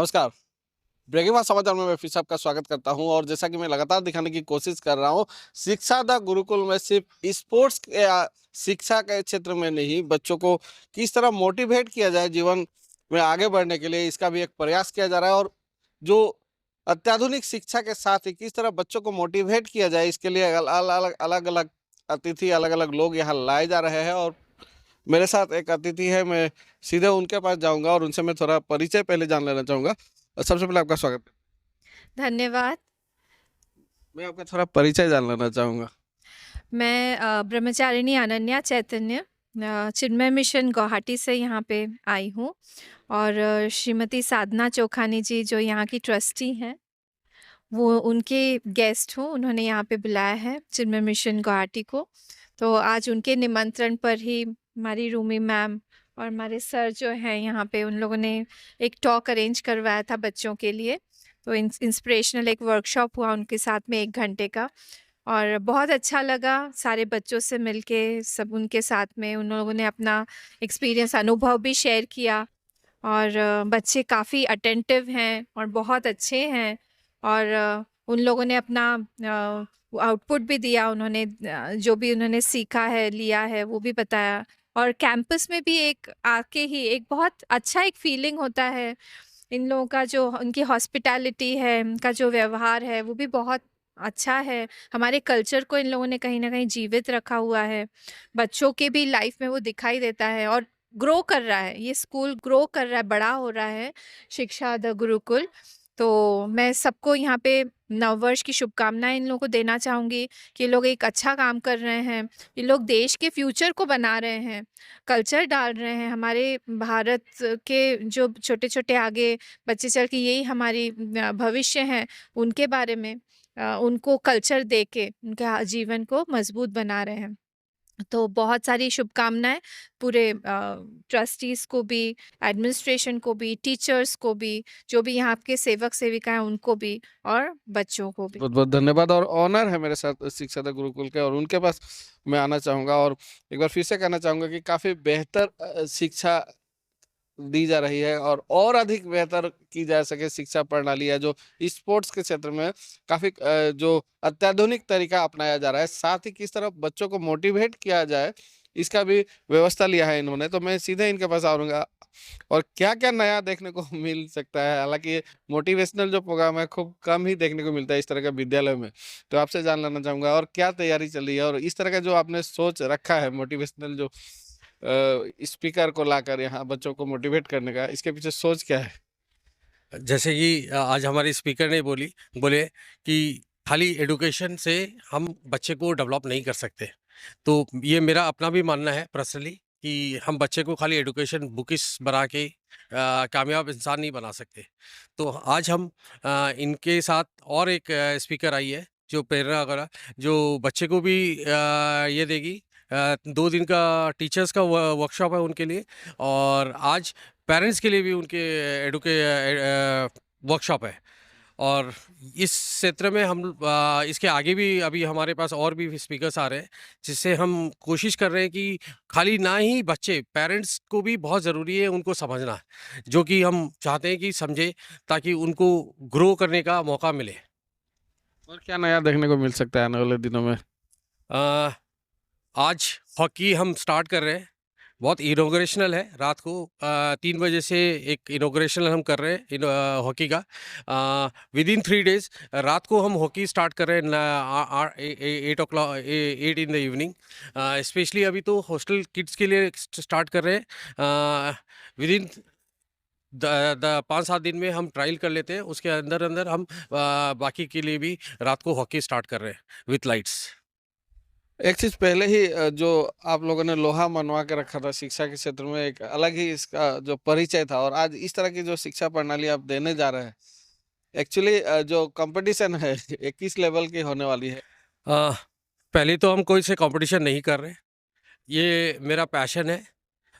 नमस्कार। Breaking news समाचार में मैं फिर से आपका स्वागत करता हूं और जैसा कि मैं लगातार दिखाने की कोशिश कर रहा हूं, शिक्षा द गुरुकुल में सिर्फ स्पोर्ट्स शिक्षा के क्षेत्र में नहीं, बच्चों को किस तरह मोटिवेट किया जाए जीवन में आगे बढ़ने के लिए, इसका भी एक प्रयास किया जा रहा है। और जो अत्याधुनिक शिक्षा के साथ ही किस तरह बच्चों को मोटिवेट किया जाए, इसके लिए अलग-अलग अतिथि, अलग-अलग लोग यहाँ लाए जा रहे हैं। और मेरे साथ एक अतिथि है, मैं सीधे उनके पास जाऊँगा और उनसे मैं थोड़ा परिचय पहले जान लेना चाहूँगा। सबसे पहले आपका स्वागत है। धन्यवाद। मैं आपका थोड़ा परिचय जान लेना चाहूँगा। मैं ब्रह्मचारिणी अनन्या चैतन्य चिन्मय मिशन गुवाहाटी से यहाँ पे आई हूँ और श्रीमती साधना चोखानी जी जो यहाँ की ट्रस्टी हैं, वो उनके गेस्ट हूँ। उन्होंने यहाँ पे बुलाया है चिन्मय मिशन गुवाहाटी को। तो आज उनके निमंत्रण पर ही हमारी रूमी मैम और हमारे सर जो हैं यहाँ पे, उन लोगों ने एक टॉक अरेंज करवाया था बच्चों के लिए। तो इंस्पिरेशनल एक वर्कशॉप हुआ उनके साथ में 1 घंटे का और बहुत अच्छा लगा सारे बच्चों से मिलके, सब उनके साथ में उन लोगों ने अपना एक्सपीरियंस, अनुभव भी शेयर किया और बच्चे काफ़ी अटेंटिव हैं और बहुत अच्छे हैं और उन लोगों ने अपना आउटपुट भी दिया। उन्होंने जो भी उन्होंने सीखा है, लिया है, वो भी बताया और कैंपस में भी एक आके ही एक बहुत अच्छा एक फीलिंग होता है। इन लोगों का जो उनकी हॉस्पिटैलिटी है, उनका जो व्यवहार है, वो भी बहुत अच्छा है। हमारे कल्चर को इन लोगों ने कहीं न कहीं जीवित रखा हुआ है। बच्चों के भी लाइफ में वो दिखाई देता है और ग्रो कर रहा है, ये स्कूल ग्रो कर रहा है, बड़ा हो रहा है, शिक्षा द गुरुकुल। तो मैं सबको यहाँ पे नववर्ष की शुभकामनाएँ इन लोगों को देना चाहूँगी कि ये लोग एक अच्छा काम कर रहे हैं। ये लोग देश के फ्यूचर को बना रहे हैं, कल्चर डाल रहे हैं। हमारे भारत के जो छोटे-छोटे आगे बच्चे चल के यही हमारी भविष्य हैं, उनके बारे में उनको कल्चर दे के उनके जीवन को मज़बूत बना रहे हैं। तो बहुत सारी शुभकामनाएँ पूरे ट्रस्टीज़ को भी, एडमिनिस्ट्रेशन को भी, टीचर्स को भी, जो भी यहाँ के सेवक-सेविका हैं उनको भी और बच्चों को भी। बहुत-बहुत धन्यवाद और ऑनर है मेरे साथ शिक्षा द गुरुकुल के और उनके पास मैं आना चाहूँगा और एक बार फिर से कहना चाहूँगा कि काफ़ी बेहतर शिक्षा दी जा रही है और अधिक बेहतर की जा सके शिक्षा प्रणाली है जो स्पोर्ट्स के क्षेत्र में काफ़ी जो अत्याधुनिक तरीका अपनाया जा रहा है। साथ ही किस तरह बच्चों को मोटिवेट किया जाए, इसका भी व्यवस्था लिया है इन्होंने। तो मैं सीधे इनके पास आऊँगा और क्या-क्या नया देखने को मिल सकता है? हालाँकि ये मोटिवेशनल जो प्रोग्राम है खूब कम ही देखने को मिलता है इस तरह के विद्यालय में। तो आपसे जान लेना चाहूँगा और क्या तैयारी चल रही है और इस तरह का जो आपने सोच रखा है मोटिवेशनल जो स्पीकर को लाकर यहाँ बच्चों को मोटिवेट करने का, इसके पीछे सोच क्या है? जैसे कि आज हमारे स्पीकर ने बोले कि खाली एजुकेशन से हम बच्चे को डेवलप नहीं कर सकते। तो ये मेरा अपना भी मानना है पर्सनली कि हम बच्चे को खाली एजुकेशन बुकिश बना के कामयाब इंसान नहीं बना सकते। तो आज हम इनके साथ और एक स्पीकर आई है जो प्रेरणा वगैरह जो बच्चे को भी ये देगी। 2 दिन का टीचर्स का वर्कशॉप है उनके लिए और आज पेरेंट्स के लिए भी उनके वर्कशॉप है और इस क्षेत्र में हम इसके आगे भी अभी हमारे पास और भी स्पीकर्स आ रहे हैं जिससे हम कोशिश कर रहे हैं कि खाली ना ही बच्चे पेरेंट्स को भी बहुत ज़रूरी है उनको समझना जो कि हम चाहते हैं कि समझे ताकि उनको ग्रो करने का मौका मिले। और क्या नया देखने को मिल सकता है आने वाले दिनों में? अ, आज हॉकी हम स्टार्ट कर रहे हैं। बहुत इनॉग्रेशनल है रात को 3 बजे से एक इनॉग्रेशनल हम कर रहे हैं हॉकी का। विदिन 3 डेज़ रात को हम हॉकी स्टार्ट कर रहे हैं 8 इन द इवनिंग। स्पेशली अभी तो हॉस्टल किड्स के लिए स्टार्ट कर रहे हैं। विदिन द द 5-7 दिन में हम ट्रायल कर लेते हैं, उसके अंदर-अंदर हम बाकी के लिए भी रात को हॉकी स्टार्ट कर रहे हैं विथ लाइट्स। एक चीज़ पहले ही जो आप लोगों ने लोहा मनवा के रखा था शिक्षा के क्षेत्र में, एक अलग ही इसका जो परिचय था और आज इस तरह की जो शिक्षा प्रणाली आप देने जा रहे हैं, एक्चुअली जो कॉम्पिटिशन है ये किस लेवल की होने वाली है? अ, पहले तो हम कोई से कॉम्पिटिशन नहीं कर रहे। ये मेरा पैशन है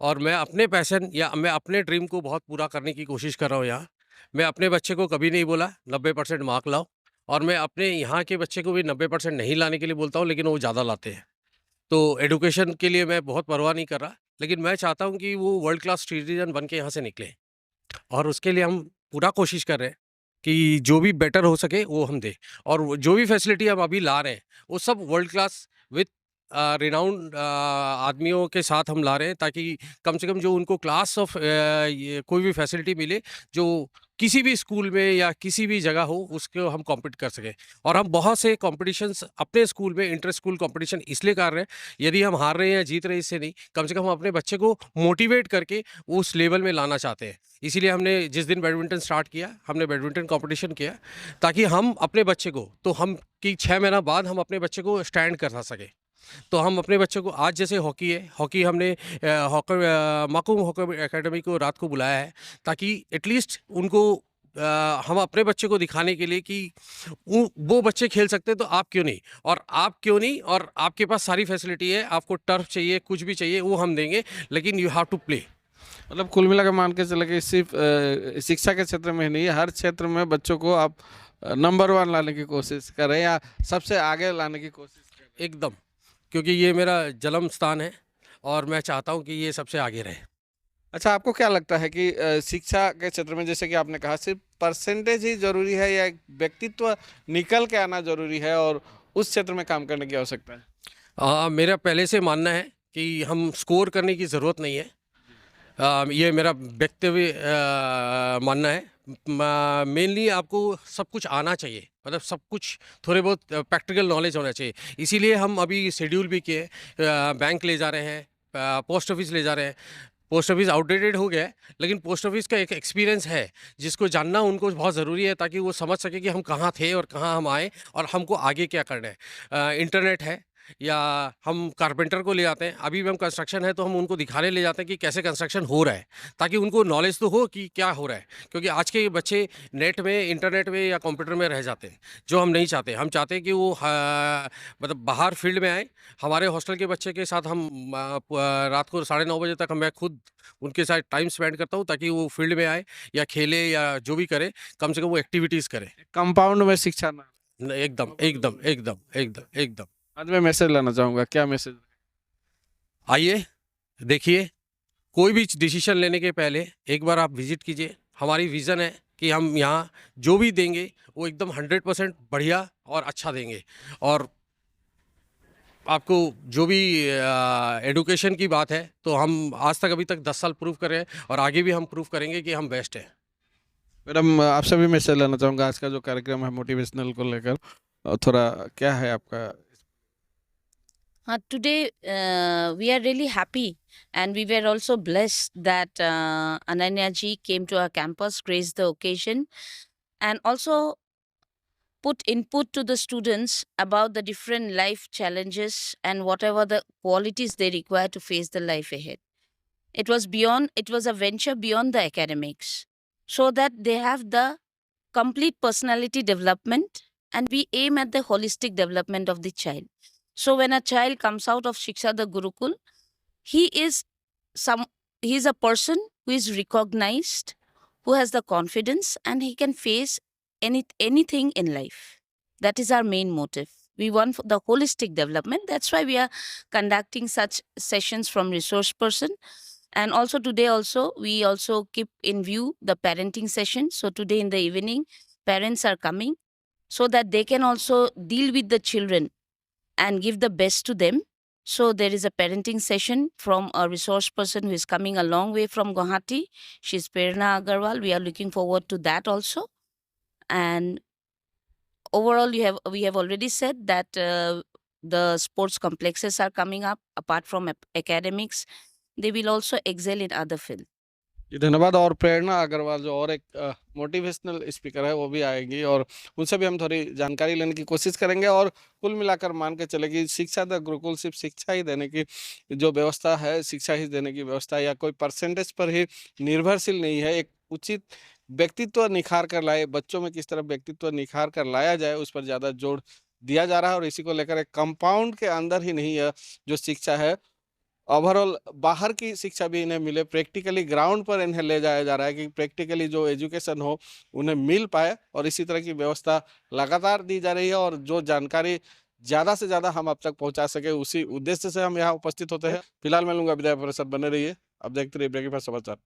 और मैं अपने पैशन या मैं अपने ड्रीम को बहुत पूरा करने की कोशिश कर रहा हूँ यहाँ। मैं अपने बच्चे को कभी नहीं बोला 90% मार्क लाओ और मैं अपने यहाँ के बच्चे को भी 90% नहीं लाने के लिए बोलता हूँ लेकिन वो ज़्यादा लाते हैं। तो एजुकेशन के लिए मैं बहुत परवाह नहीं कर रहा, लेकिन मैं चाहता हूँ कि वो वर्ल्ड क्लास सिटीज़न बन के यहाँ से निकले और उसके लिए हम पूरा कोशिश कर रहे हैं कि जो भी बेटर हो सके वो हम दें, और जो भी फैसिलिटी हम अभी ला रहे हैं वो सब वर्ल्ड क्लास विथ रिनाउंड आदमियों के साथ हम ला रहे हैं, ताकि कम से कम जो उनको क्लास ऑफ ये कोई भी फैसिलिटी मिले जो किसी भी स्कूल में या किसी भी जगह हो उसको हम कॉम्पीट कर सकें। और हम बहुत से कॉम्पिटिशन्स अपने स्कूल में इंटर स्कूल कॉम्पिटिशन इसलिए कर रहे हैं, यदि हम हार रहे हैं या जीत रहे हैं इससे नहीं, कम से कम हम अपने बच्चे को मोटिवेट करके उस लेवल में लाना चाहते हैं। इसीलिए हमने जिस दिन बैडमिंटन स्टार्ट किया हमने बैडमिंटन कॉम्पिटिशन किया, ताकि हम अपने बच्चे को तो हम कि 6 महीना बाद हम अपने बच्चे को स्टैंड करा सकें। तो हम अपने बच्चों को आज जैसे हॉकी है, हॉकी हमने माकूम हॉकी एकेडमी को रात को बुलाया है, ताकि एटलीस्ट उनको हम अपने बच्चे को दिखाने के लिए कि वो बच्चे खेल सकते हैं तो आप क्यों नहीं, और आप क्यों नहीं, और आपके पास सारी फैसिलिटी है, आपको टर्फ चाहिए कुछ भी चाहिए वो हम देंगे, लेकिन यू हैव टू प्ले। मतलब कुल मिलाकर मान के चले कि सिर्फ शिक्षा के क्षेत्र में ही नहीं, हर क्षेत्र में बच्चों को आप नंबर 1 लाने की कोशिश कर रहे हैं या सबसे आगे लाने की कोशिश कर रहे हैं। एकदम, क्योंकि ये मेरा जन्म स्थान है और मैं चाहता हूँ कि ये सबसे आगे रहे। अच्छा, आपको क्या लगता है कि शिक्षा के क्षेत्र में जैसे कि आपने कहा सिर्फ परसेंटेज ही जरूरी है या एक व्यक्तित्व निकल के आना जरूरी है और उस क्षेत्र में काम करने की आवश्यकता है? मेरा पहले से मानना है कि हम स्कोर करने की ज़रूरत नहीं है। ये मेरा व्यक्तिगत मानना है। मेनली आपको सब कुछ आना चाहिए, मतलब सब कुछ थोड़े बहुत प्रैक्टिकल नॉलेज होना चाहिए। इसीलिए हम अभी शेड्यूल भी किए, बैंक ले जा रहे हैं, पोस्ट ऑफिस ले जा रहे हैं। पोस्ट ऑफिस आउटडेटेड हो गया है, लेकिन पोस्ट ऑफिस का एक एक्सपीरियंस है जिसको जानना उनको बहुत ज़रूरी है, ताकि वो समझ सके कि हम कहाँ थे और कहाँ हम आए और हमको आगे क्या करना है। इंटरनेट है, या हम कारपेंटर को ले आते हैं, अभी भी हम कंस्ट्रक्शन है तो हम उनको दिखाने ले जाते हैं कि कैसे कंस्ट्रक्शन हो रहा है, ताकि उनको नॉलेज तो हो कि क्या हो रहा है। क्योंकि आज के बच्चे नेट में, इंटरनेट में या कंप्यूटर में रह जाते हैं, जो हम नहीं चाहते। हम चाहते हैं कि वो मतलब बाहर फील्ड में आए। हमारे हॉस्टल के बच्चे के साथ हम रात को 9:30 बजे तक मैं खुद उनके साथ टाइम स्पेंड करता हूँ, ताकि वो फील्ड में आए या खेले या जो भी करे, कम से कम वो एक्टिविटीज़ करे। कंपाउंड में शिक्षा ना। एकदम एकदम एकदम एकदम एकदम। आज मैं मैसेज लाना चाहूँगा, क्या मैसेज? आइए, देखिए, कोई भी डिसीजन लेने के पहले एक बार आप विजिट कीजिए। हमारी विज़न है कि हम यहाँ जो भी देंगे वो एकदम 100% बढ़िया और अच्छा देंगे। और आपको जो भी एडुकेशन की बात है तो हम आज तक अभी तक 10 साल प्रूव कर रहे हैं और आगे भी हम प्रूव करेंगे कि हम बेस्ट हैं। मैडम, आपसे भी मैसेज लाना चाहूँगा। आज का जो कार्यक्रम है मोटिवेशनल को लेकर, थोड़ा क्या है आपका? Today, we are really happy and we were also blessed that Ananya ji came to our campus, graced the occasion, and also put input to the students about the different life challenges and whatever the qualities they require to face the life ahead. It was a venture beyond the academics, so that they have the complete personality development, and we aim at the holistic development of the child. So when a child comes out of Shiksha the Gurukul, he is a person who is recognized, who has the confidence, and he can face anything in life. That is our main motive. We want the holistic development. That's why we are conducting such sessions from resource person. And also today also, we also keep in view the parenting session. So today in the evening, parents are coming so that they can also deal with the children and give the best to them. So there is a parenting session from a resource person who is coming a long way from Guwahati. She's Prerna Agarwal. We are looking forward to that also. And overall, we have already said that the sports complexes are coming up. Apart from academics, they will also excel in other fields. जी, धन्यवाद। और प्रेरणा अग्रवाल जो और एक motivational speaker है वो भी आएंगी और उनसे भी हम थोड़ी जानकारी लेने की कोशिश करेंगे। और कुल मिलाकर मान के चले कि शिक्षा द गुरुकुल सिर्फ शिक्षा ही देने की जो व्यवस्था है, शिक्षा ही देने की व्यवस्था या कोई परसेंटेज पर ही निर्भरशील नहीं है। एक उचित व्यक्तित्व निखार कर लाए, बच्चों में किस तरह व्यक्तित्व निखार कर लाया जाए उस पर ज़्यादा जोर दिया जा रहा है। और इसी को लेकर एक कंपाउंड के अंदर ही नहीं है जो शिक्षा है, ओवरऑल बाहर की शिक्षा भी इन्हें मिले, प्रैक्टिकली ग्राउंड पर इन्हें ले जाया जा रहा है कि प्रैक्टिकली जो एजुकेशन हो उन्हें मिल पाए। और इसी तरह की व्यवस्था लगातार दी जा रही है और जो जानकारी ज़्यादा से ज़्यादा हम अब तक पहुंचा सके उसी उद्देश्य से हम यहाँ उपस्थित होते हैं। फिलहाल मैं लूँगा विदाई। बने रहिए, अब देखते रहिए ब्रेकिंग फास्ट समाचार।